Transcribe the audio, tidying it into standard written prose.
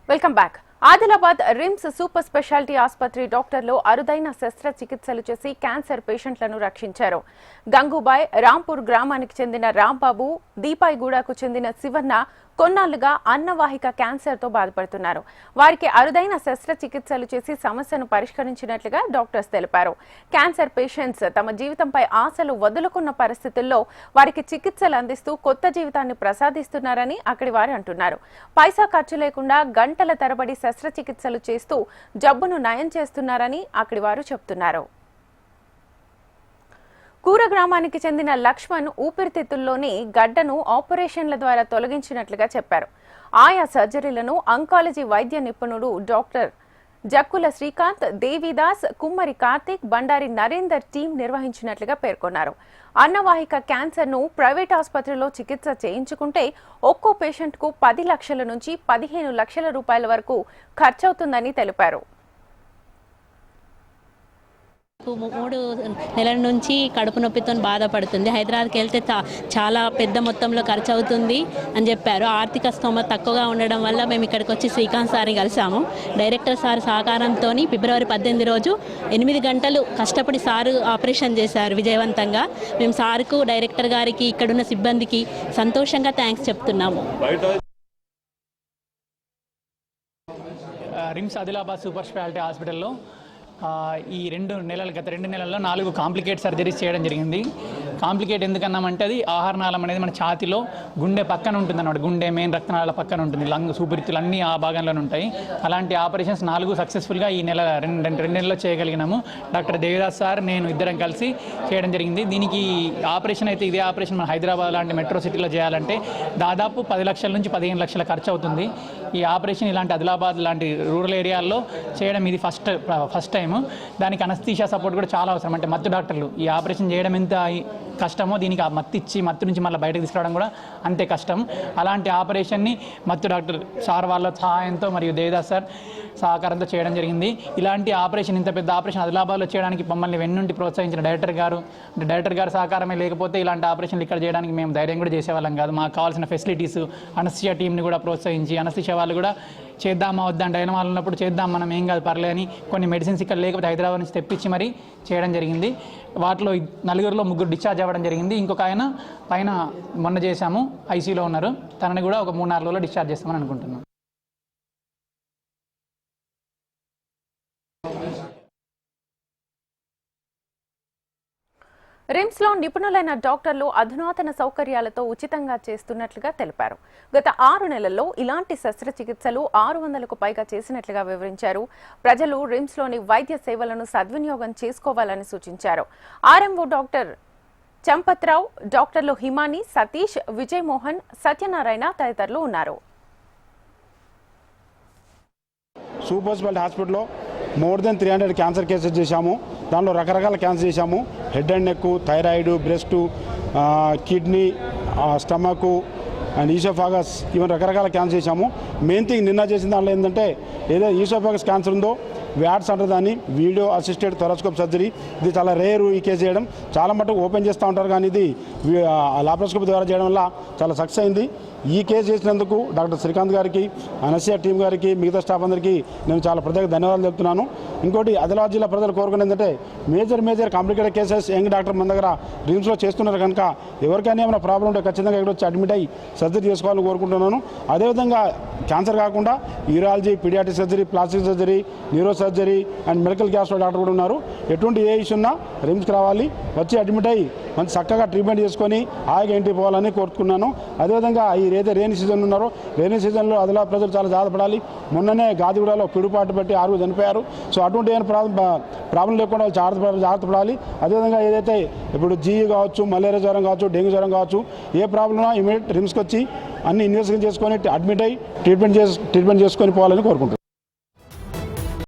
Welcome back. Adilabad RIMS super speciality ఆసుపత్రి డాక్టర్లు అరుదైన శస్త్రచికిత్సలు చేసి క్యాన్సర్ పేషెంట్లను రక్షించారు. గంగూబాయ్ రాంపూర్ గ్రామానికి చెందిన రాంబాబు, దీపాయిగూడకు చెందిన శివన్న కొన్నాళ్లుగా అన్నవాహిక క్యాన్సర్తో బాధపడుతున్నారు. వారికి అరుదైన శస్త్రచికిత్సలు చేసి సమస్యను పరిష్కరించినట్లుగా డాక్టర్స్ తెలిపారు. క్యాన్సర్ పేషెంట్స్ తమ జీవితంపై ఆశలు వదులుకున్న పరిస్థితుల్లో వారికి చికిత్సలు అందిస్తూ కొత్త జీవితాన్ని ప్రసాదిస్తున్నారని అక్కడి వారు అంటున్నారు. పైసా ఖర్చు లేకుండా గంటల తరబడి శస్త్రచికిత్సలు చేస్తూ జబ్బును నయం చేస్తున్నారని అక్కడి వారు చెబుతున్నారు. కూర గ్రామానికి చెందిన లక్ష్మణ్ ఊపిరితిత్తుల్లోని గడ్డను ఆపరేషన్ల ద్వారా తొలగించినట్లుగా చెప్పారు. ఆయా సర్జరీలను అంకాలజీ వైద్య నిపుణుడు డాక్టర్ జక్కుల శ్రీకాంత్, దేవిదాస్, కుమ్మరి కార్తిక్, బండారి నరేందర్ టీం నిర్వహించినట్లుగా పేర్కొన్నారు. అన్నవాహిక క్యాన్సర్ను ప్రైవేట్ ఆసుపత్రిలో చికిత్స చేయించుకుంటే ఒక్కో పేషెంట్కు 10 లక్షల నుంచి 15 లక్షల రూపాయల వరకు ఖర్చవుతుందని తెలిపారు. 3 నెలల నుంచి కడుపు నొప్పితో బాధపడుతుంది. హైదరాబాద్కి వెళ్తే చాలా పెద్ద మొత్తంలో ఖర్చు అవుతుంది అని చెప్పారు. ఆర్థిక స్తోమత తక్కువగా ఉండడం వల్ల మేము ఇక్కడికి వచ్చి శ్రీకాంత్ సార్ని కలిసాము. డైరెక్టర్ సార్ సహకారంతో ఫిబ్రవరి 18 రోజు 8 గంటలు కష్టపడి సారు ఆపరేషన్ చేశారు విజయవంతంగా. మేము సార్కు, డైరెక్టర్ గారికి, ఇక్కడున్న సిబ్బందికి సంతోషంగా థ్యాంక్స్ చెప్తున్నాము. రిమ్స్ ఆదిలాబాద్ సూపర్ స్పెషాలిటీ హాస్పిటల్లో గత 2 నెలల్లో 4 కాంప్లికేట్ సర్జరీస్ చేయడం జరిగింది. కాంప్లికేట్ ఎందుకన్నామంటే అది ఆహార నాళం అనేది మన ఛాతిలో గుండె పక్కన ఉంటుంది అన్నమాట. గుండె మెయిన్ రక్తనాళాల పక్కన ఉంటుంది. లంగ్స్, ఊపిరితిత్తులు అన్నీ ఆ భాగంలోనే ఉంటాయి. అలాంటి ఆపరేషన్స్ 4 సక్సెస్ఫుల్గా ఈ నెల 2 నెలల్లో చేయగలిగినాము. డాక్టర్ దేవిదాస్ సార్, నేను ఇద్దరం కలిసి చేయడం జరిగింది. దీనికి ఆపరేషన్ అయితే ఇదే ఆపరేషన్ మన హైదరాబాద్ లాంటి మెట్రో సిటీలో చేయాలంటే దాదాపు 10 లక్షల నుంచి 15 లక్షల ఖర్చు అవుతుంది. ఈ ఆపరేషన్ ఇలాంటి ఆదిలాబాద్ లాంటి రూరల్ ఏరియాల్లో చేయడం ఇది ఫస్ట్ టైం. దానికి అనస్థీషియా సపోర్ట్ కూడా చాలా అవసరం. అంటే మత్తు డాక్టర్లు ఈ ఆపరేషన్ చేయడం ఎంత కష్టమో దీనికి ఆ మత్తు నుంచి మళ్ళీ బయటకు తీసుకురావడం కూడా అంతే కష్టం. అలాంటి ఆపరేషన్ని మత్తు డాక్టర్ సార్ వాళ్ళ సహాయంతో మరియు దేవదాస్ సార్ సహకారంతో చేయడం జరిగింది. ఇలాంటి ఆపరేషన్, ఇంత పెద్ద ఆపరేషన్ ఆదిలాబాద్లో చేయడానికి మమ్మల్ని వెన్నుండి ప్రోత్సహించిన డైరెక్టర్ గారు సహకారమే లేకపోతే ఇలాంటి ఆపరేషన్లు ఇక్కడ చేయడానికి మేము ధైర్యం కూడా చేసేవాళ్ళం కాదు. మాకు కావాల్సిన ఫెసిలిటీస్, అనస్థీషియా టీంని కూడా ప్రోత్సహించి, అనస్థీషియా వాళ్ళు కూడా చేద్దామా వద్దాం, డైనమాల్ ఉన్నప్పుడు చేద్దాం, మనం ఏం కాదు పర్లే అని కొన్ని మెడిసిన్స్ ఇక్కడ లేకపోతే హైదరాబాద్ నుంచి తెప్పించి మరీ చేయడం జరిగింది. వాటిలో 4లో 3 డిశ్చార్జ్ అవ్వడం జరిగింది. ఇంకొక ఆయన పైన మొన్న చేశాము, ఐసీయూలో ఉన్నారు. తనని కూడా ఒక 3-4 రోజుల్లో డిశ్చార్జ్ చేస్తామని అనుకుంటున్నాం. రిమ్స్ లో నిపుణులైన డాక్టర్లు అధునాతన సౌకర్యాలతో ఉచితంగా చేస్తున్నట్లుగా తెలిపారు. గత 6 నెలల్లో ఇలాంటి శస్త్రచికిత్సలు 600కు పైగా చేసినట్లుగా వివరించారు. ప్రజలు రిమ్స్ లోని వైద్య సేవలను సద్వినియోగం చేసుకోవాలని సూచించారు. ఆర్ఎంఓ డాక్టర్ చంపత్రావు, డాక్టర్లు హిమాని, సతీష్, విజయ్ మోహన్, సత్యనారాయణ తదితరులు ఉన్నారు. సూపర్ స్పెషాలిటీ హాస్పిటల్లో మోర్ దెన్ 300 క్యాన్సర్ కేసెస్ చేశాము. దాంట్లో రకరకాల క్యాన్సర్ చేశాము. Head and neck, thyroid, breast, kidney, stomach and oesophagus, even రకరకాల క్యాన్సర్ చేశాము. మెయిన్ థింగ్ నిన్న చేసిన దాంట్లో ఏంటంటే ఏదో ఈసోఫాగస్ క్యాన్సర్ ఉందో వ్యాట్స్ అంటారు దాన్ని, వీడియో అసిస్టెడ్ థొరాస్కోప్ సర్జరీ. ఇది చాలా రేరు ఈ కేసు చేయడం. చాలా మటుకు ఓపెన్ చేస్తూ ఉంటారు, కానీ ఇది లాప్రోస్కోపీ ద్వారా చేయడం వల్ల చాలా సక్సెస్ అయింది. ఈ కేసు చేసినందుకు డాక్టర్ శ్రీకాంత్ గారికి, అనసూయ టీం గారికి, మిగతా స్టాఫ్ అందరికీ నేను చాలా ప్రత్యేక ధన్యవాదాలు చెప్తున్నాను. ఇంకోటి ఆదిలాబాద్ జిల్లా ప్రజలు కోరుకునేది ఏంటంటే major complicated cases young doctor మన దగ్గర రిమ్స్లో చేస్తున్నారు కనుక ఎవరికైనా ఏమైనా ప్రాబ్లం ఉంటే ఖచ్చితంగా ఇక్కడ వచ్చి అడ్మిట్ అయ్యి సర్జరీ చేసుకోవాలని కోరుకుంటున్నాను. అదేవిధంగా క్యాన్సర్ కాకుండా urology, paediatric surgery, plastic surgery, neuro surgery and medical క్యాస్ట్లో డాక్టర్ కూడా ఉన్నారు. ఎటువంటి ఏ ఇష్యూ ఉన్నా రిమ్స్కి రావాలి, వచ్చి అడ్మిట్ అయ్యి మంచి చక్కగా ట్రీట్మెంట్ చేసుకొని హాయిగా ఇంటికి పోవాలని కోరుకున్నాను. అదేవిధంగా ఏదైతే రైనీ సీజన్ ఉన్నారో రైనీ సీజన్లో ఆదిలాబాద్ ప్రజలు చాలా జాగ్రత్తపడాలి. మొన్ననే గాదిగూడలో పిడుపాటు పెట్టి 6 చనిపోయారు. సో అటువంటి ఏమైనా ప్రాబ్లం లేకుండా జాగ్రత్త పడాలి. అదేవిధంగా ఏదైతే ఇప్పుడు జీఈ కావచ్చు, మలేరియా జ్వరం కావచ్చు, డెంగ్యూ జ్వరం కావచ్చు, ఏ ప్రాబ్లం ఉన్నా ఇమీడియట్ రిమ్స్కి వచ్చి అన్ని ఇన్వెస్టిగేషన్ చేసుకొని అడ్మిట్ అయ్యి ట్రీట్మెంట్ చేసుకొని పోవాలని కోరుకుంటున్నాను.